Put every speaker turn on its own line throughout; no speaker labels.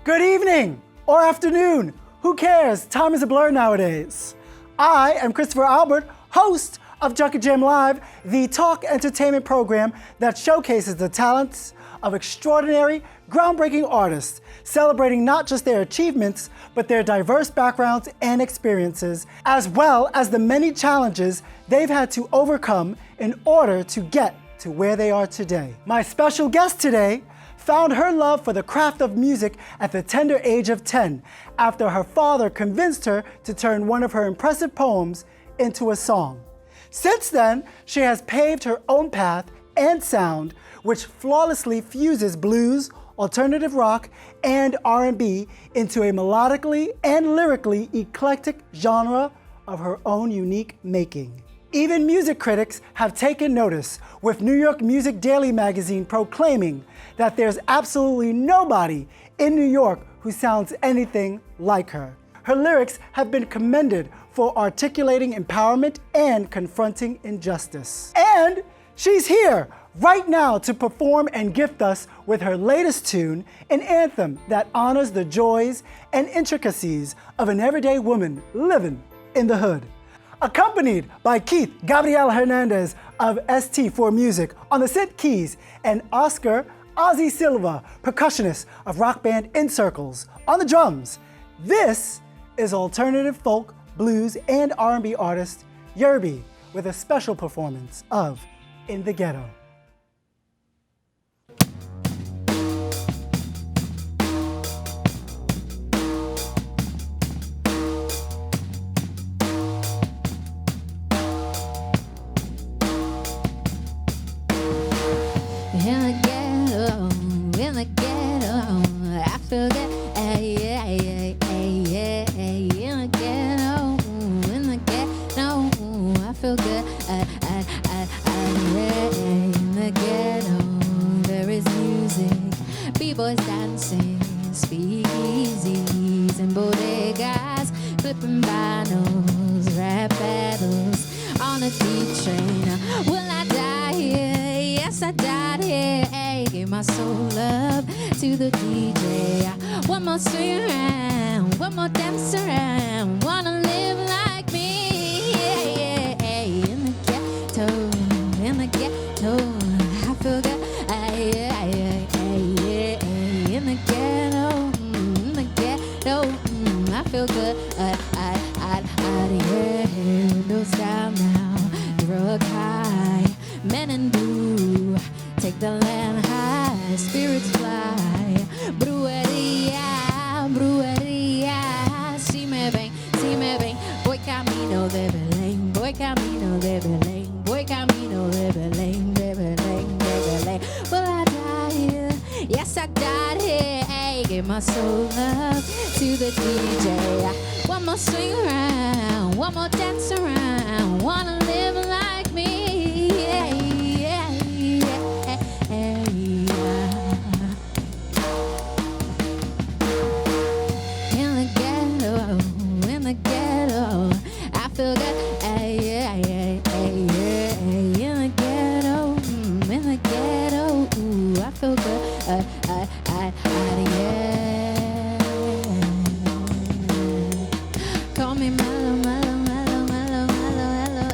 Good evening or afternoon. Who cares? Time is a blur nowadays. I am Christopher Albert, host of Junket Jam Live, the talk entertainment program that showcases the talents of extraordinary, groundbreaking artists, celebrating not just their achievements, but their diverse backgrounds and experiences, as well as the many challenges they've had to overcome in order to get to where they are today. My special guest today found her love for the craft of music at the tender age of 10, after her father convinced her to turn one of her impressive poems into a song. Since then, she has paved her own path and sound, which flawlessly fuses blues, alternative rock, and R&B into a melodically and lyrically eclectic genre of her own unique making. Even music critics have taken notice, with New York Music Daily magazine proclaiming that there's absolutely nobody in New York who sounds anything like her. Her lyrics have been commended for articulating empowerment and confronting injustice. And she's here right now to perform and gift us with her latest tune, an anthem that honors the joys and intricacies of an everyday woman living in the hood. Accompanied by Keith Gabriel Hernandez of ST4 Music on the synth keys and Oscar Ozzie Silva, percussionist of Rock Band InCircles, on the drums. This is alternative folk, blues, and R&B artist Yurby with a special performance of In The Ghetto.
Boys dancing, speakeasies and bodegas, flipping vinyls, rap battles on a deep train. Will I die here? Yes, I died here. Hey, gave my soul up to the DJ. One more swing around, one more dance around. Wanna live like me? Yeah, yeah. In the ghetto, in the ghetto, I feel good. I feel good. Yeah, windows down now, drug high, men in blue, take the land high, spirits fly. Brujeria, brujeria, si me ven, voy camino de Belén, voy camino de Belén, voy camino de Belén, de Belén, de Belén. Will I die here? Yes, I died here. Hey, gave my soul up to the DJ. One more swing around, one more dance around. Wanna live like me? Yeah, yeah, yeah, yeah. In the ghetto, I feel good. Yeah, yeah, yeah. In the ghetto, ooh, I feel good. Yeah. Call me mellow, mellow, mellow, mellow, mellow,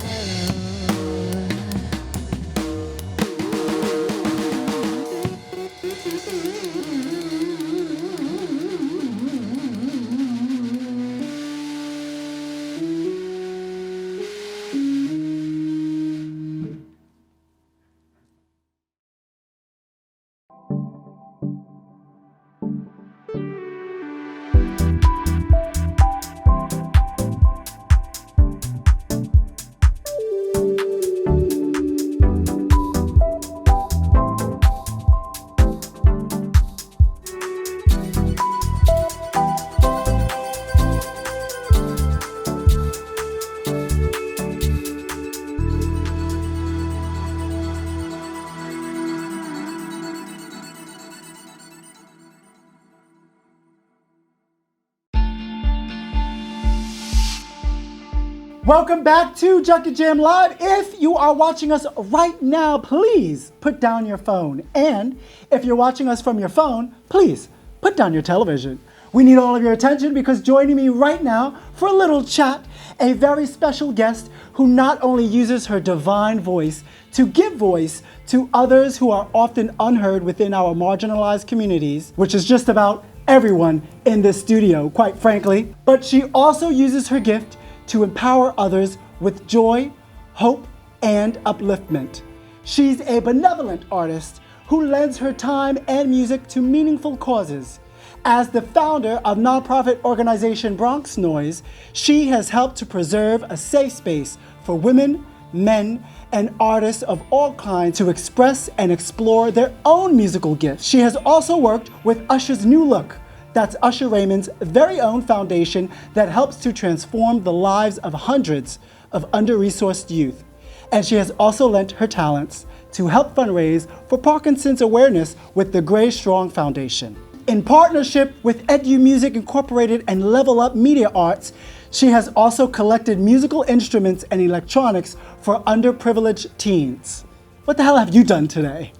Welcome back to Junket Jam Live. If you are watching us right now, please put down your phone. And if you're watching us from your phone, please put down your television. We need all of your attention because joining me right now for a little chat, a very special guest who not only uses her divine voice to give voice to others who are often unheard within our marginalized communities, which is just about everyone in this studio, quite frankly, but she also uses her gift to empower others with joy, hope, and upliftment. She's a benevolent artist who lends her time and music to meaningful causes. As the founder of nonprofit organization Bronx Noise, she has helped to preserve a safe space for women, men, and artists of all kinds to express and explore their own musical gifts. She has also worked with Usher's New Look. That's Usher Raymond's very own foundation that helps to transform the lives of hundreds of under-resourced youth. And she has also lent her talents to help fundraise for Parkinson's awareness with the Gray Strong Foundation. In partnership with Edu Music Incorporated and Level Up Media Arts, she has also collected musical instruments and electronics for underprivileged teens. What the hell have you done today?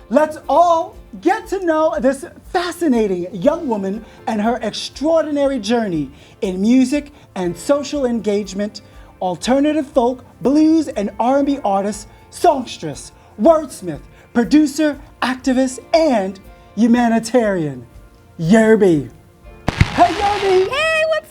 Let's all get to know this fascinating young woman and her extraordinary journey in music and social engagement, alternative folk, blues, and R&B artist, songstress, wordsmith, producer, activist, and humanitarian, Yurby. Hey, Yurby!
Hey, what's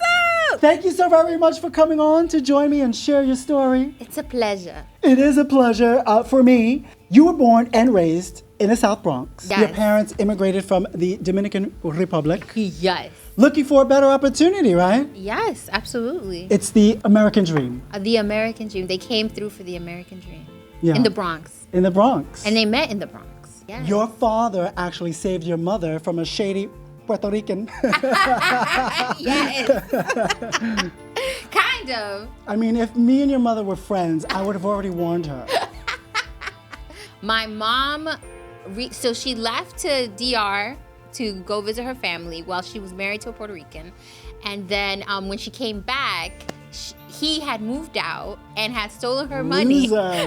up?
Thank you so very much for coming on to join me and share your story.
It's a pleasure.
It is a pleasure for me. You were born and raised in the South Bronx.
Yes.
Your parents immigrated from the Dominican Republic.
Yes.
Looking for a better opportunity, right?
Yes, absolutely.
It's the American dream.
The American dream. They came through for the American dream.
Yeah.
In the Bronx.
In the Bronx.
And they met in the Bronx. Yes.
Your father actually saved your mother from a shady Puerto Rican.
Yes. Kind of.
I mean, if me and your mother were friends, I would have already warned her.
My mom, so she left to DR to go visit her family while she was married to a Puerto Rican. And then when she came back, he had moved out and had stolen her money.
Loser.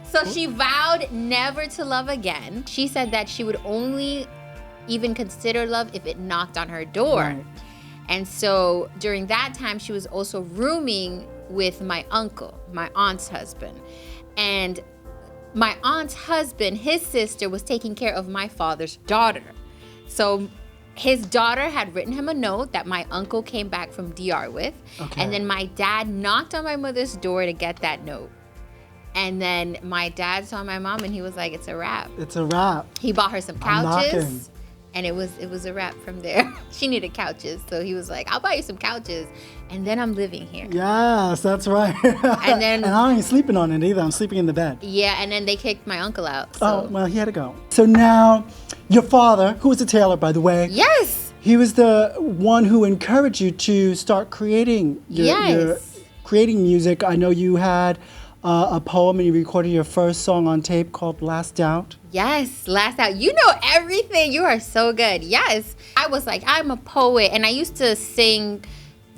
So she vowed never to love again. She said that she would only even consider love if it knocked on her door.
Right.
And so during that time, she was also rooming with my uncle, my aunt's husband. And my aunt's husband, his sister, was taking care of my father's daughter. So his daughter had written him a note that my uncle came back from DR with.
Okay.
And then my dad knocked on my mother's door to get that note. And then my dad saw my mom and he was like, it's a wrap.
It's a wrap.
He bought her some
I'm knocking.
couches. And it was a wrap from there. She needed couches. So he was like, I'll buy you some couches. And then I'm living here.
Yes, that's right.
And then,
and I ain't sleeping on it either. I'm sleeping in the bed.
yeah, and then they kicked my uncle out. So.
Oh, well, he had to go. So now, your father, who was a tailor, by the way.
Yes.
He was the one who encouraged you to start creating your creating music. I know you had a poem and you recorded your first song on tape called Last Doubt.
Yes, Last Out. You know everything. You are so good. Yes. I was like, I'm a poet. And I used to sing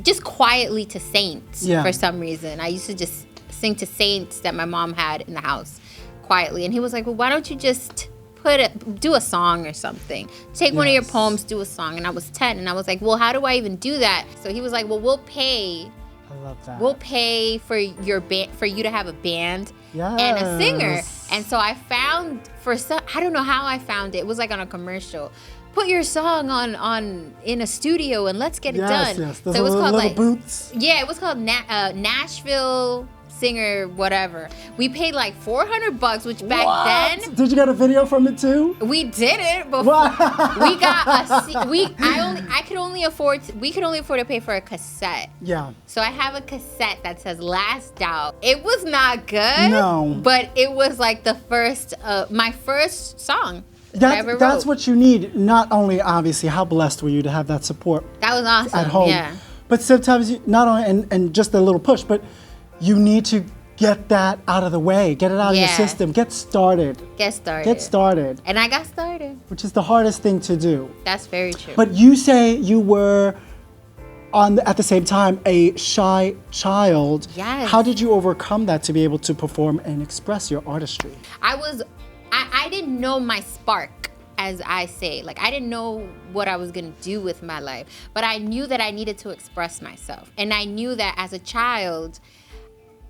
just quietly to saints for some reason. I used to just sing to saints that my mom had in the house quietly. And he was like, well, why don't you just do a song or something? Take one of your poems, do a song. And I was 10. And I was like, well, how do I even do that? So he was like, well, we'll pay.
I love that.
We'll pay for your band, for you to have a band and a singer. And so I found I don't know how I found it. It was like on a commercial. Put your song on in a studio and let's get it done.
Yes,
so it was called
little boots.
Yeah, it was called Nashville Singer whatever. We paid like $400, which back then
Did you get a video from it too?
we didn't. But we got we could only afford to pay for a cassette.
Yeah.
So I have a cassette that says Last Doubt. It was not good.
No.
But it was like the first, my first song that I ever wrote.
That's what you need. Not only, obviously, how blessed were you to have that support
That was awesome.
at home.
Yeah.
But sometimes, not only, and just a little push, but you need to get that out of the way. Get it out of your system. Get started.
Get started.
Get started.
And I got started.
Which is the hardest thing to do.
That's very true.
But you say you were at the same time a shy child.
Yes.
How did you overcome that to be able to perform and express your artistry?
I didn't know my spark as I say. Like, I didn't know what I was going to do with my life, but I knew that I needed to express myself. And I knew that as a child,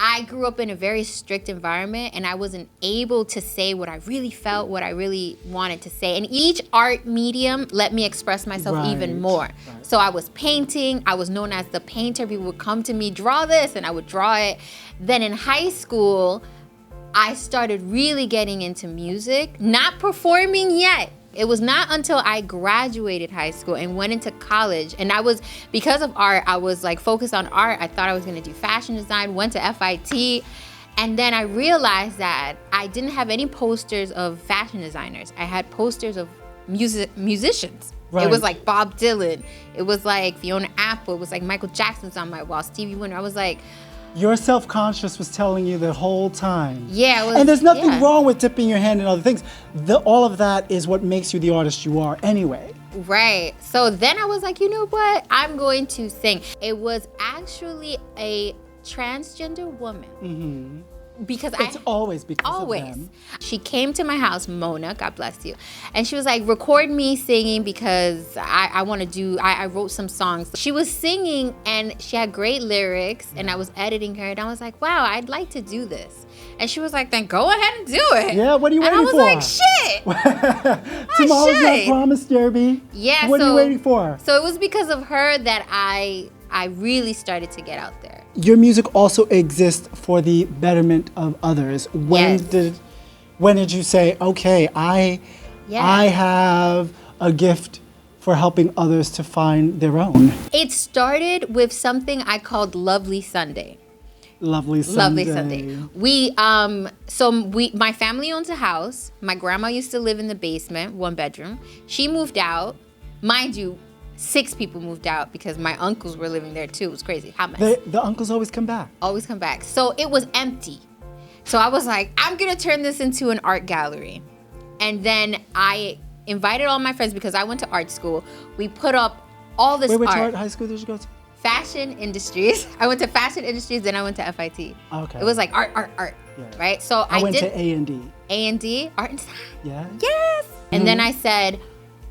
I grew up in a very strict environment, and I wasn't able to say what I really felt, what I really wanted to say. And each art medium let me express myself even more. Right. So I was painting. I was known as the painter. People would come to me, draw this, and I would draw it. Then in high school, I started really getting into music, not performing yet. It was not until I graduated high school and went into college, and because of art, I was like focused on art. I thought I was gonna do fashion design, went to FIT, and then I realized that I didn't have any posters of fashion designers. I had posters of musicians. Right. It was like Bob Dylan. It was like Fiona Apple. It was like Michael Jackson's on my wall, Stevie Wonder. I was like,
your self-conscious was telling you the whole time.
Yeah, it was,
and there's nothing wrong with dipping your hand in other things. All of that is what makes you the artist you are anyway.
Right. So then I was like, you know what? I'm going to sing. It was actually a transgender woman. Mm-hmm. Because
it's always because of them.
She came to my house, Mona, God bless you, and she was like, record me singing because I want to do, I wrote some songs. She was singing and she had great lyrics, and I was editing her, and I was like, wow, I'd like to do this. And she was like, then go ahead and do it.
Yeah, what are you waiting for?
And I was like, shit.
Tomorrow's not promised, Yurby.
Yeah.
What are you waiting for?
So it was because of her that I really started to get out there.
Your music also exists for the betterment of others. When did you say, okay, I have a gift for helping others to find their own?
It started with something I called Lovely Sunday.
Lovely Sunday.
Lovely Sunday. My family owns a house. My grandma used to live in the basement, 1 bedroom. She moved out. Mind you, 6 people moved out because my uncles were living there too. It was crazy. How much?
The uncles always come back.
Always come back. So it was empty. So I was like, I'm going to turn this into an art gallery. And then I invited all my friends because I went to art school. We put up all this art.
Which art high school did you go to?
Fashion Industries. I went to Fashion Industries, then I went to FIT.
Okay.
It was like art,
yeah.
Right? So
I went to A&D.
A&D, art and design.
Yeah.
Yes. And then I said,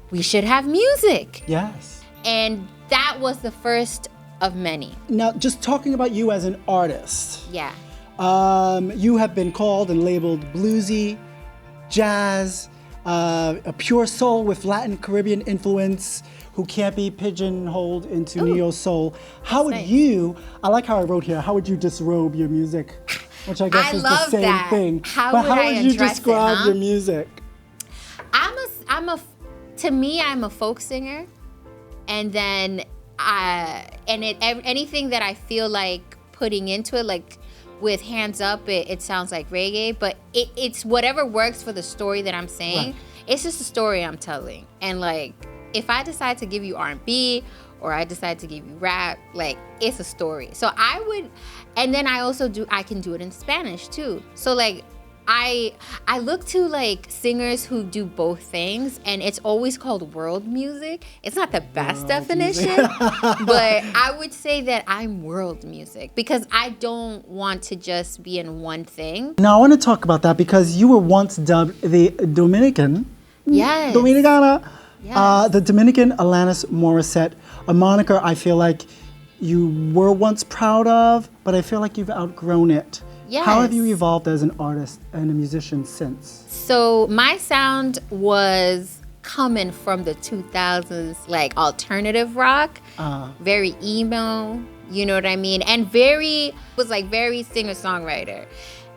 we should have music.
Yes.
And that was the first of many.
Now, just talking about you as an artist.
Yeah.
You have been called and labeled bluesy, jazz, a pure soul with Latin Caribbean influence who can't be pigeonholed into neo-soul. How would you, I like how I wrote here, how would you disrobe your music? Which I guess is the same thing.
How
but
would
how would you describe your music?
To me, I'm a folk singer. And then, anything that I feel like putting into it, like with hands up, it sounds like reggae, but it's whatever works for the story that I'm saying. Right. It's just a story I'm telling. And like, if I decide to give you R&B or I decide to give you rap, like it's a story. So and then I can do it in Spanish too. So like, I look to like singers who do both things, and it's always called world music. It's not the best definition, but I would say that I'm world music because I don't want to just be in one thing.
Now I want to talk about that because you were once dubbed the Dominican.
Yes.
Dominicana.
Yes.
The Dominican Alanis Morissette, a moniker I feel like you were once proud of, but I feel like you've outgrown it.
Yes.
How have you evolved as an artist and a musician since?
So my sound was coming from the 2000s, like alternative rock, very emo, you know what I mean? And very singer-songwriter.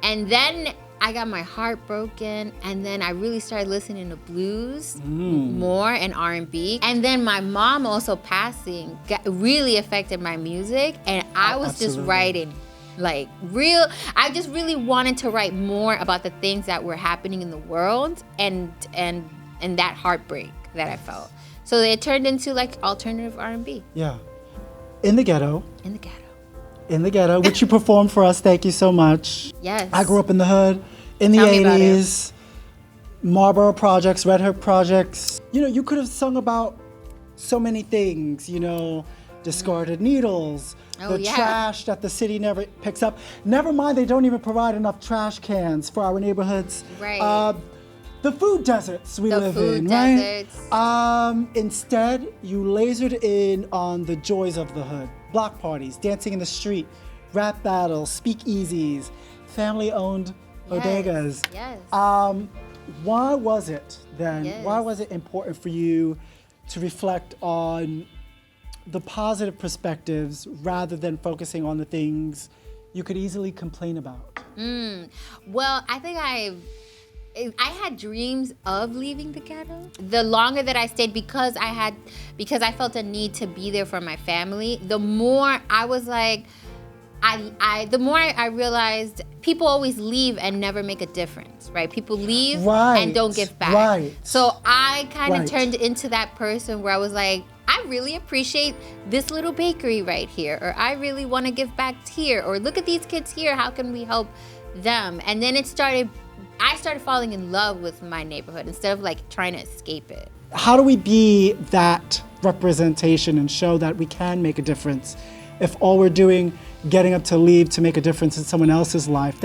And then I got my heart broken, and then I really started listening to blues more and R&B. And then my mom also passing really affected my music, and I was just writing I just really wanted to write more about the things that were happening in the world and that heartbreak that I felt. So it turned into like alternative R&B.
Yeah. In the Ghetto.
In the Ghetto.
In the Ghetto, which you performed for us. Thank you so much.
Yes.
I grew up in the hood in the 80s. Marlboro Projects, Red Hook Projects. You know, you could have sung about so many things, you know, discarded needles, trash that the city never picks up. Never mind, they don't even provide enough trash cans for our neighborhoods.
Right.
the food deserts we live in, right? Instead, you lasered in on the joys of the hood. Block parties, dancing in the street, rap battles, speakeasies, family-owned bodegas.
Yes.
Why was it then?
Yes.
Why was it important for you to reflect on the positive perspectives rather than focusing on the things you could easily complain about?
Well, I think I had dreams of leaving the ghetto. The longer that I stayed, because I felt a need to be there for my family, the more I was like, the more I realized people always leave and never make a difference, right? People leave and don't give back.
Right.
So I kind of turned into that person where I was like, I really appreciate this little bakery right here, or I really want to give back here, or look at these kids here, how can we help them? And then I started falling in love with my neighborhood instead of like trying to escape it.
How do we be that representation and show that we can make a difference if all we're doing, getting up to leave to make a difference in someone else's life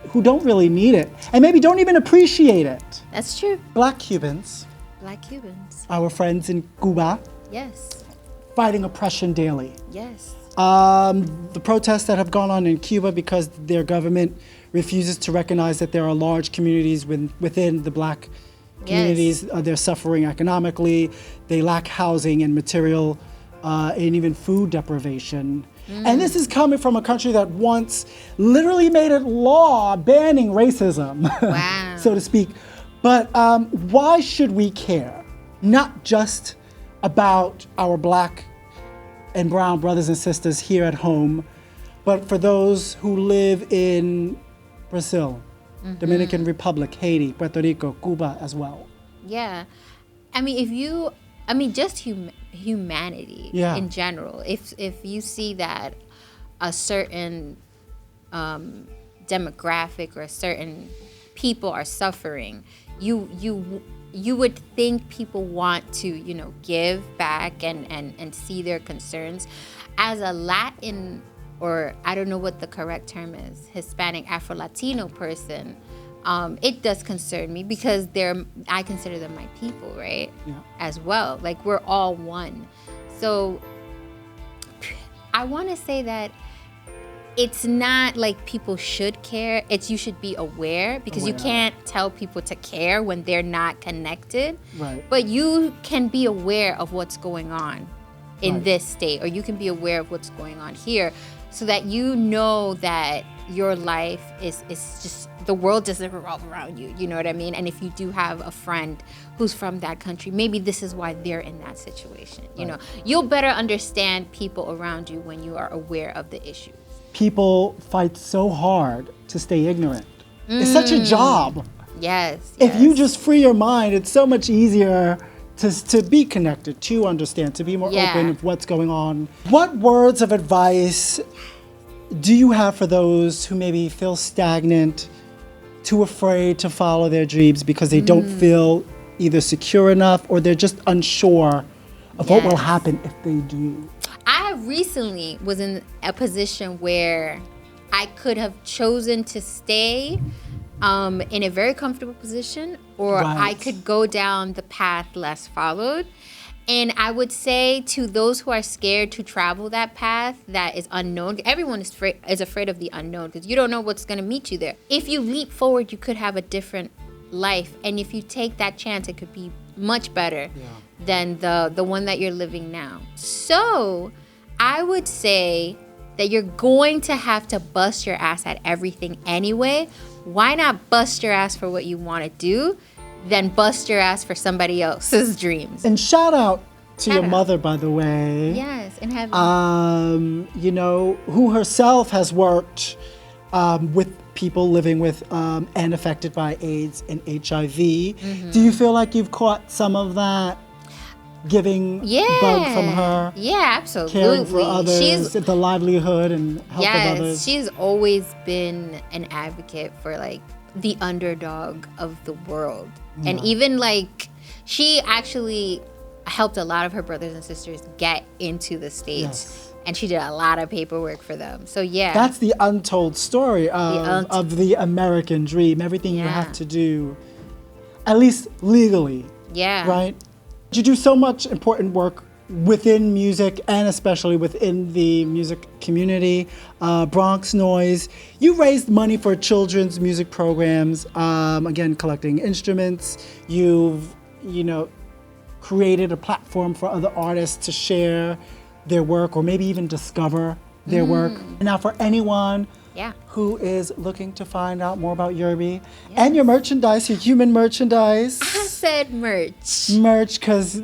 who don't really need it and maybe don't even appreciate it?
That's true.
Black Cubans, our friends in Cuba,
yes,
fighting oppression daily.
Yes.
The protests that have gone on in Cuba because their government refuses to recognize that there are large communities within the black communities.
Yes.
They're suffering economically. They lack housing and material and even food deprivation. And this is coming from a country that once literally made it law banning racism,
Wow.
so to speak. But why should we care? Not just about our black and brown brothers and sisters here at home, but for those who live in Brazil, Dominican Republic, Haiti, Puerto Rico, Cuba as well.
Yeah. I mean, just humanity in general. If you see that a certain demographic or a certain people are suffering, you would think people want to, give back and see their concerns. As a Latin, or I don't know what the correct term is, Hispanic, Afro-Latino person, it does concern me because I consider them my people, right?
Yeah.
As well. Like, we're all one. So I want to say that it's not like people should care. It's you should be aware, because you can't tell people to care when they're not connected.
Right.
But you can be aware of what's going on in this state, or you can be aware of what's going on here, so that you know that your life is just, the world doesn't revolve around you. You know what I mean? And if you do have a friend who's from that country, maybe this is why they're in that situation. You know, you'll better understand people around you when you are aware of the issues.
People fight so hard to stay ignorant. It's such a job.
Yes.
If you just free your mind, it's so much easier to be connected, to understand, to be more open of what's going on. What words of advice do you have for those who maybe feel stagnant, too afraid to follow their dreams because they don't feel either secure enough, or they're just unsure of what will happen if they do?
I recently was in a position where I could have chosen to stay in a very comfortable position, or I could go down the path less followed. And I would say to those who are scared to travel that path that is unknown, everyone is afraid of the unknown, because you don't know what's going to meet you there. If you leap forward, you could have a different life. And if you take that chance, it could be much better than the one that you're living now. So I would say that you're going to have to bust your ass at everything anyway. Why not bust your ass for what you want to do, then bust your ass for somebody else's dreams?
And shout out to your mother, by the way.
Yes, in heaven.
Who herself has worked with people living with and affected by AIDS and HIV. Do you feel like you've caught some of that giving bug from her?
Yeah, absolutely.
Caring for others, the livelihood and help of others.
She's always been an advocate for like the underdog of the world. And even like, she actually helped a lot of her brothers and sisters get into the States. And she did a lot of paperwork for them. So
that's the untold story of the American dream, everything you have to do. at least legally.
Yeah.
Right? You do so much important work within music and especially within the music community. Bronx Noise, you raised money for children's music programs, again, collecting instruments. You've, created a platform for other artists to share their work or maybe even discover their work. Now for anyone who is looking to find out more about Yurby and your merchandise, your human merchandise.
I said merch.
Merch, because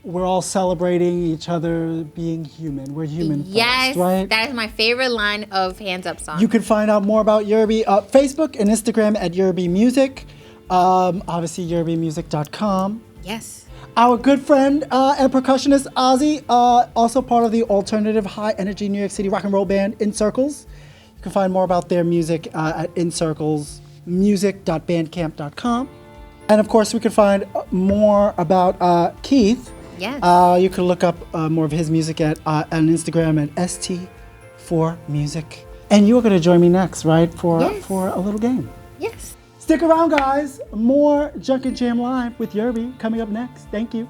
we're all celebrating each other being human. We're human first, right?
That is my favorite line of Hands Up songs.
You can find out more about Yurby Facebook and Instagram at Yurby Music. Obviously, yurbymusic.com.
Yes.
Our good friend and percussionist Ozzie, also part of the alternative high energy New York City rock and roll band InCircles. You can find more about their music at incirclesmusic.bandcamp.com. And of course, we can find more about Keith.
Yes.
You can look up more of his music on Instagram at ST4Music. And you're going to join me next, right, for a little game.
Yes.
Stick around, guys. More Junk and Jam Live with Yurby coming up next. Thank you.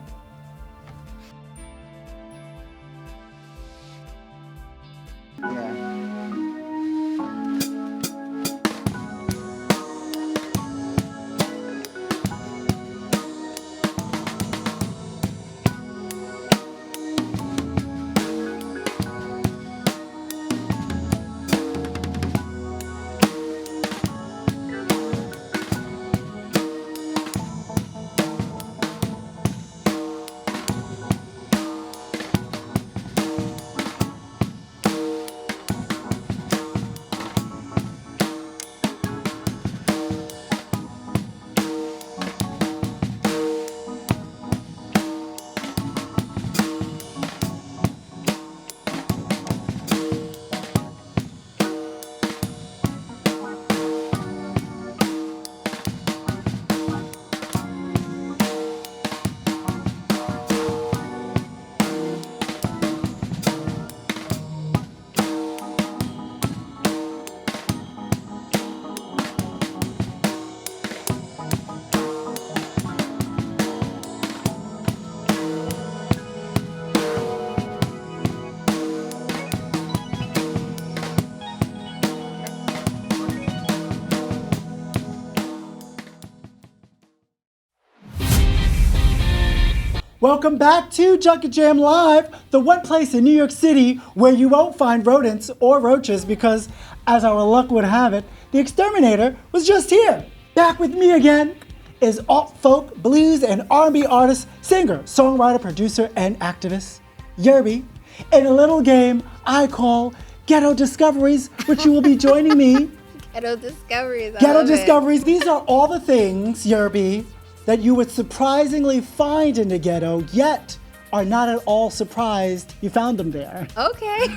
Welcome back to Junk and Jam Live, the one place in New York City where you won't find rodents or roaches because, as our luck would have it, the exterminator was just here. Back with me again is alt-folk, blues, and R&B artist, singer, songwriter, producer, and activist, Yurby, in a little game I call Ghetto Discoveries, which you will be joining me.
Ghetto Discoveries.
Ghetto Discoveries. These are all the things, Yurby, that you would surprisingly find in the ghetto, yet are not at all surprised you found them there.
Okay.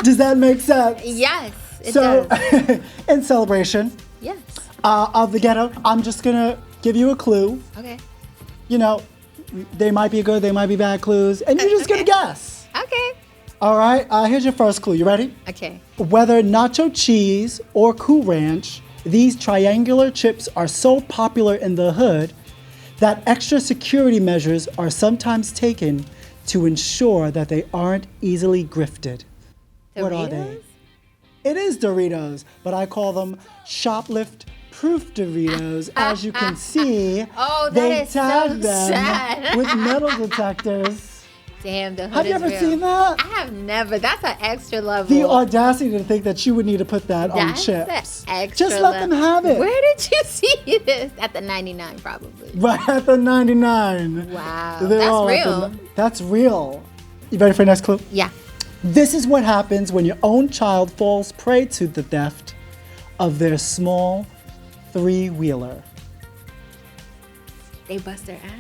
Does that make sense?
Yes, it does.
In celebration of the ghetto, I'm just gonna give you a clue.
Okay.
They might be good, they might be bad clues, and you're just gonna guess.
Okay.
All right, here's your first clue. You ready?
Okay.
Whether nacho cheese or Cool Ranch, these triangular chips are so popular in the hood that extra security measures are sometimes taken to ensure that they aren't easily grifted.
Doritos?
What are they? It is Doritos, but I call them shoplift-proof Doritos. As you can see, they tag them with metal detectors.
Damn, the hood
Have you
is
ever
real.
seen that?
I have never. That's an extra level.
The audacity to think that you would need to put that on
That's
chips.
an extra
Just let them have it.
Where did you see this? At the 99, probably.
Right at the 99.
Wow,
They're
that's
all at
real.
That's real. You ready for the next clue?
Yeah.
This is what happens when your own child falls prey to the theft of their small three-wheeler.
They bust their ass?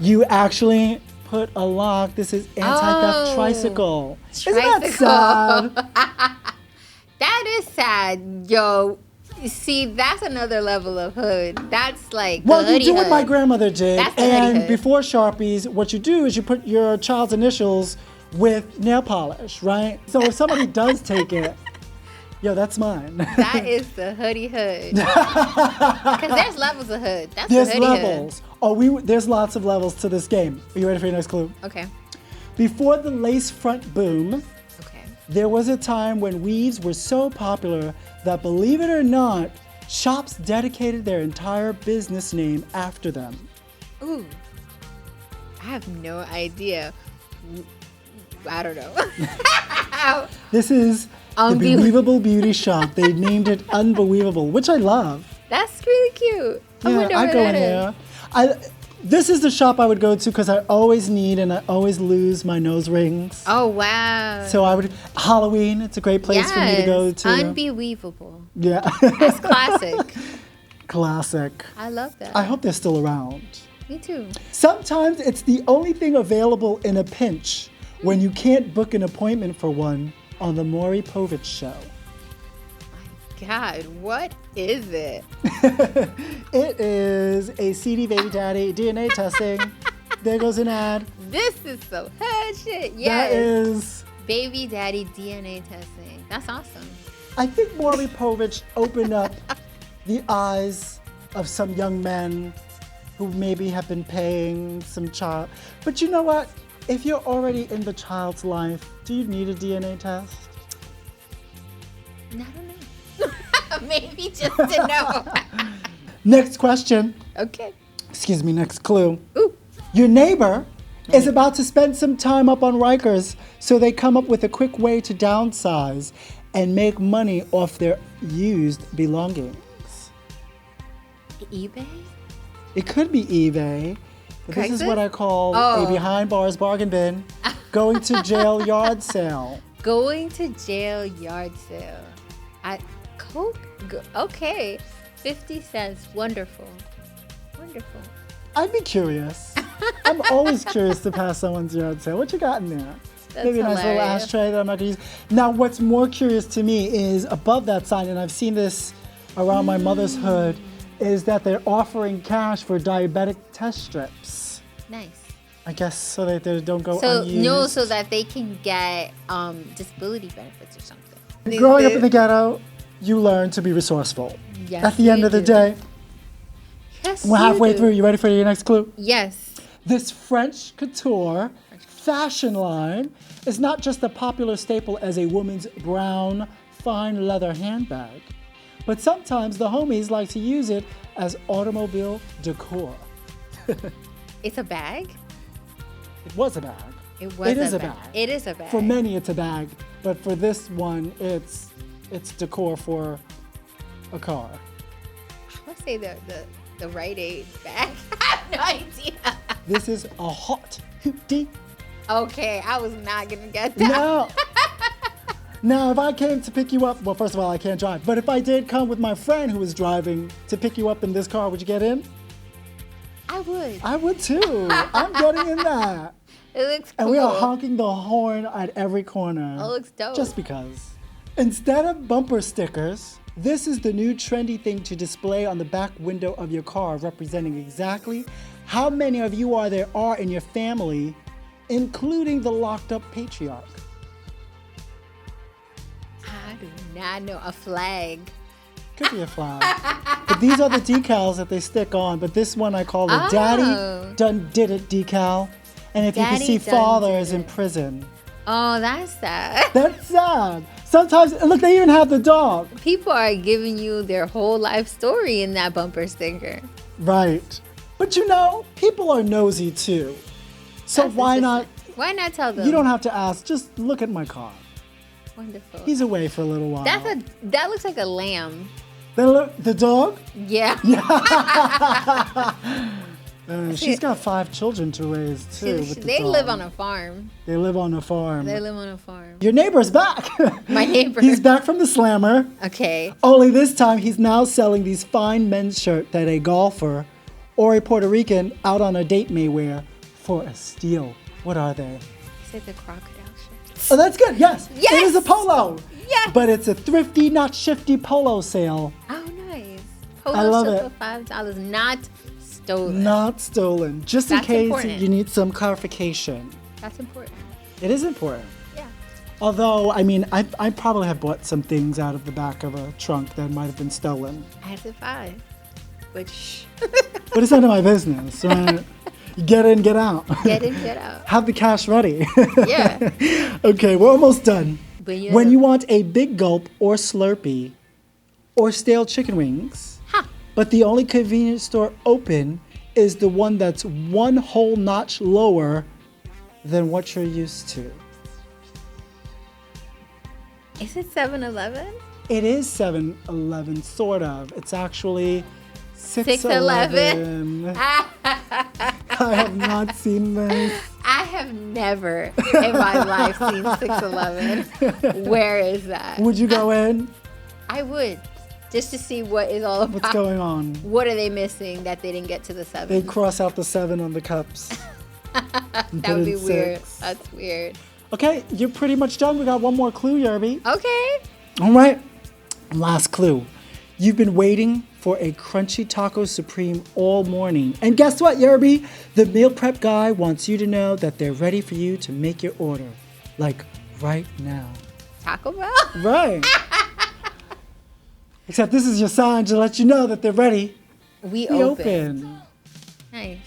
You actually put a lock. This is anti-theft tricycle. Isn't that sad?
That is sad, yo. See, that's another level of hood. That's like
Well,
the
you do
hood.
what my grandmother did.
That's the hoodie
And
hood.
before Sharpies, what you do is you put your child's initials with nail polish, right? So if somebody does take it, Yo, that's mine.
That is the hoodie hood. Because there's levels of hood. That's
There's
the hoodie
levels.
hood.
Oh, there's lots of levels to this game. Are you ready for your next clue?
Okay.
Before the lace front boom,
Okay.
there was a time when weaves were so popular that, believe it or not, shops dedicated their entire business name after them.
Ooh. I have no idea. I don't know.
This is the Believable Beauty Shop. They named it Unbelievable, which I love.
That's really cute. I wonder
I
where
go
that
in
is.
there. This is the shop I would go to because I always need and I always lose my nose rings.
Oh, wow.
So Halloween, it's a great place for me to go to.
Unbelievable.
Yeah.
That's classic.
Classic.
I love that.
I hope they're still around.
Me too.
Sometimes it's the only thing available in a pinch when you can't book an appointment for one on the Maury Povich Show.
God, what is it?
It is a SEEDY baby daddy DNA testing. There goes an ad.
This is some hood shit.
That
Yes.
is.
Baby daddy DNA testing. That's awesome.
I think Maury Povich opened up the eyes of some young men who maybe have been paying some child. But you know what? If you're already in the child's life, do you need a DNA test?
I don't know. Maybe just to know.
Next question.
Okay.
Excuse me, next clue.
Ooh.
Your neighbor is about to spend some time up on Rikers, so they come up with a quick way to downsize and make money off their used belongings.
eBay?
It could be eBay. But this is
Craigslist?
what I call a behind bars bargain bin. Going to jail yard sale.
Going to jail yard sale. Okay. 50 cents. Wonderful. Wonderful.
I'd be curious. I'm always curious to pass someone's yard sale. What you got in there?
That's
Maybe a nice little
hilarious.
ashtray that I'm not gonna use. Now, what's more curious to me is above that sign, and I've seen this around my mother's hood, is that they're offering cash for diabetic test strips.
Nice.
I guess so that they don't go
So
unused.
no, so that they can get disability benefits or something.
Growing up in the ghetto, you learn to be resourceful.
Yes,
At the end
you
of the
do.
day,
Yes,
we're halfway
do.
through. You ready for your next clue?
Yes.
This French couture fashion line is not just a popular staple as a woman's brown, fine leather handbag, but sometimes the homies like to use it as automobile decor.
It's a bag?
It was a bag.
It was
It is
a
a
bag.
bag.
It is a bag.
For many, it's a bag, but for this one, it's decor for a car.
Let's say the Rite Aid bag. I have no idea.
This is a hot hoopty.
Okay, I was not gonna get that.
No. Now, if I came to pick you up, well, first of all, I can't drive, but if I did come with my friend who was driving to pick you up in this car, would you get in?
I would.
I would too. I'm getting in that.
It looks cool.
And we are honking the horn at every corner.
It looks dope.
Just because. Instead of bumper stickers, this is the new trendy thing to display on the back window of your car, representing exactly how many of you there are in your family, including the locked up patriarch.
I do not know. A flag.
Could be a flag. But these are the decals that they stick on. But this one I call the
Oh.
Daddy Done Did It decal. And if you
Daddy
can see,
done
father
did
is in
it.
prison.
Oh, that's sad.
That's sad. Sometimes, look, they even have the dog.
People are giving you their whole life story in that bumper sticker.
Right. But you know, people are nosy too. So
That's
why not?
interesting. Why not tell them?
You don't have to ask. Just look at my car.
Wonderful.
He's away for a little while.
That looks like a lamb.
The dog?
Yeah.
She's got 5 children to raise too. With the
They
dog.
live on a farm.
They live on a farm.
They live on a farm.
Your neighbor's back.
My neighbor.
He's back from the slammer.
Okay.
Only this time he's now selling these fine men's shirts that a golfer or a Puerto Rican out on a date may wear for a steal. What are they?
Is it the crocodile shirts?
Oh, that's good. Yes.
Yes!
It is a polo.
Yes!
But it's a thrifty, not shifty polo sale.
Oh, nice. Polo
I love
shirt
it.
for $5, not stolen.
Not stolen. Just in
That's
case
important.
you need some clarification.
That's important.
It is important.
Yeah.
Although, I mean, I probably have bought some things out of the back of a trunk that might have been stolen.
As if I, which.
But it's none of my business, right? Get in, get out.
Get in, get out.
Have the cash ready.
Yeah.
Okay, we're almost done.
When
When you want a big gulp or Slurpee or stale chicken wings, but the only convenience store open is the one that's one whole notch lower than what you're used to.
Is it 7-Eleven?
It is 7-Eleven, sort of. It's actually
6-Eleven.
6-Eleven. I have not seen this.
I have never in my life seen 6-Eleven. Where is that?
Would you go in?
I would. Just to see what is all about.
What's going on?
What are they missing that they didn't get to the 7?
They cross out the 7 on the cups.
That would be weird. That's weird.
Okay, you're pretty much done. We got one more clue, Yurby.
Okay.
All right. Last clue. You've been waiting for a crunchy taco supreme all morning. And guess what, Yurby? The meal prep guy wants you to know that they're ready for you to make your order. Like right now.
Taco Bell?
Right. Except this is your sign to let you know that they're ready.
We open. Nice.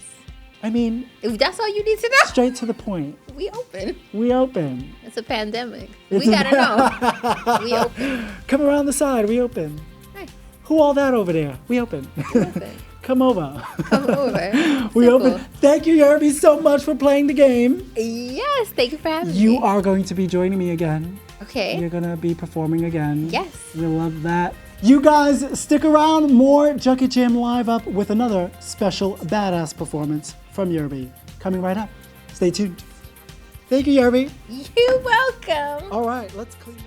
I mean,
If that's all you need to know,
straight to the point.
we open.
We open.
It's a pandemic. We gotta know. We open.
Come around the side. We open.
Nice.
Who all that over there? We open.
We open.
Come over.
Come over.
We
Simple.
open. Thank you, Yurby, so much for playing the game.
Yes, thank you for having me.
You are going to be joining me again.
Okay.
You're going to be performing again.
Yes.
We love that. You guys, stick around. More Junket Jam Live up with another special badass performance from Yurby. Coming right up. Stay tuned. Thank you, Yurby.
You're welcome.
All right, let's clean this.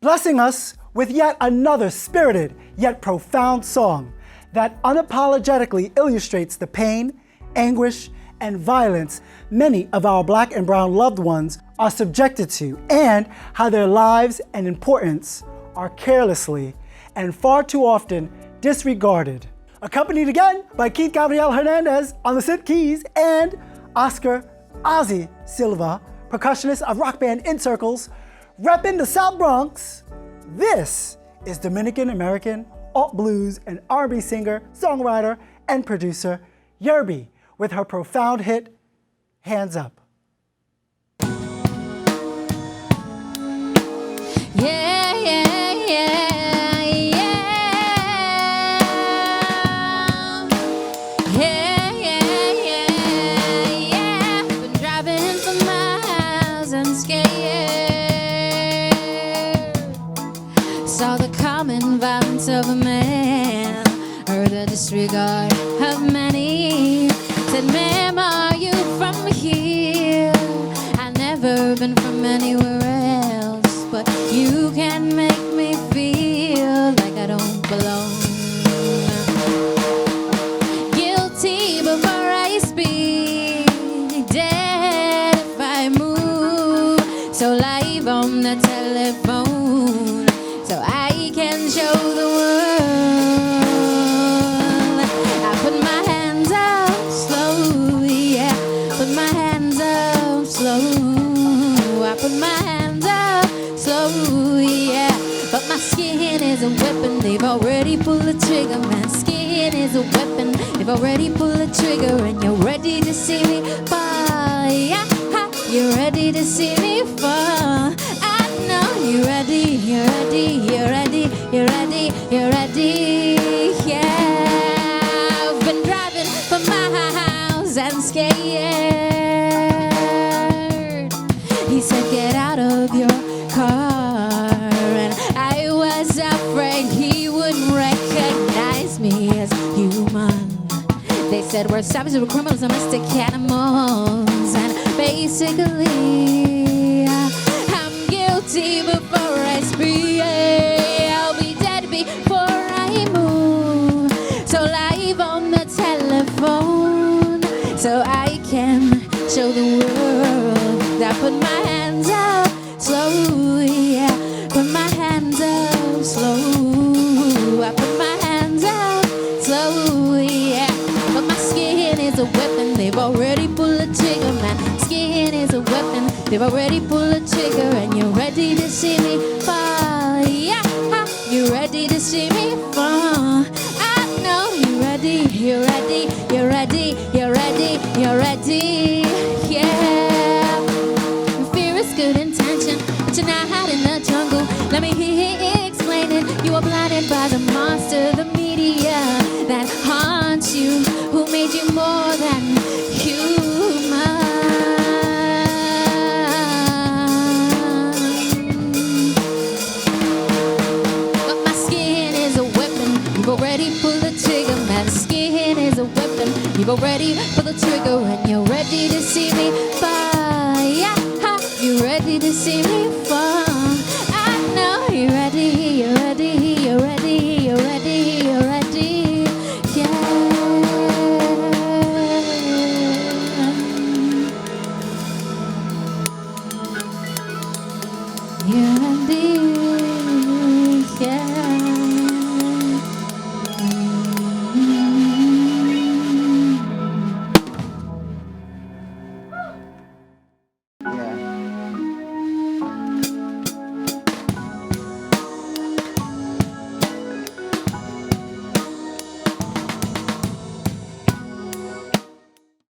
Blessing us with yet another spirited yet profound song that unapologetically illustrates the pain, anguish, and violence many of our Black and brown loved ones are subjected to, and how their lives and importance are carelessly and far too often disregarded. Accompanied again by Keith Gabriel Hernandez on the synth keys and Oscar Ozzie Silva, percussionist of Rock Band InCircles, repping the South Bronx. This is Dominican-American alt blues and R&B singer, songwriter, and producer Yurby with her profound hit, Hands Up.
Yeah, yeah, yeah, yeah. Yeah, yeah, yeah, yeah. Been driving for miles and scared. Saw the common violence of a man. Heard the disregard of many. Said, ma'am, are you from here? I've never been from anywhere else, but you can make me feel like I don't belong. Guilty before I speak, dead if I move. So live on the telephone, so I can show the world. I put my hands up slowly, yeah. Put my hands up slow. I put my hands up slowly, yeah. But my skin is a weapon. They've already pulled the trigger. My skin is a weapon. They've already pulled the trigger, and you're ready to see me fall. Yeah, you're ready to see me fall. I know you're ready. You're ready. You're ready. You're ready. You're ready. Yeah, I've been driving for miles and scared. He said, get out of your car, and I was afraid he wouldn't recognize me as human. They said we're savages, we're criminals, domestic animals, and basically I'm guilty before I speak. I'll be dead before I move. So live on the telephone, so I can show the world. I put my hands up slowly, yeah. Put my hands up slow. I put my hands up slowly, yeah. But my skin is a weapon. They've already pulled the trigger. My You've already pulled the trigger and you're ready to see me fall. Yeah, you're ready to see me fall. I know you're ready, you're ready, you're ready, you're ready, you're ready. Yeah. Your fear is good intention, but you're not out in the jungle. Let me hear you explain it. You are blinded by the monster, the media that haunts you, who made you more than human. But my skin is a weapon. You've already pulled the trigger. My skin is a weapon. You've already pulled the trigger and you're ready to see me fall. Yeah, you're ready to see me fall. I know you're ready, you're ready, you're ready, you're ready, you're ready. Yeah. You're ready, yeah.
Yeah.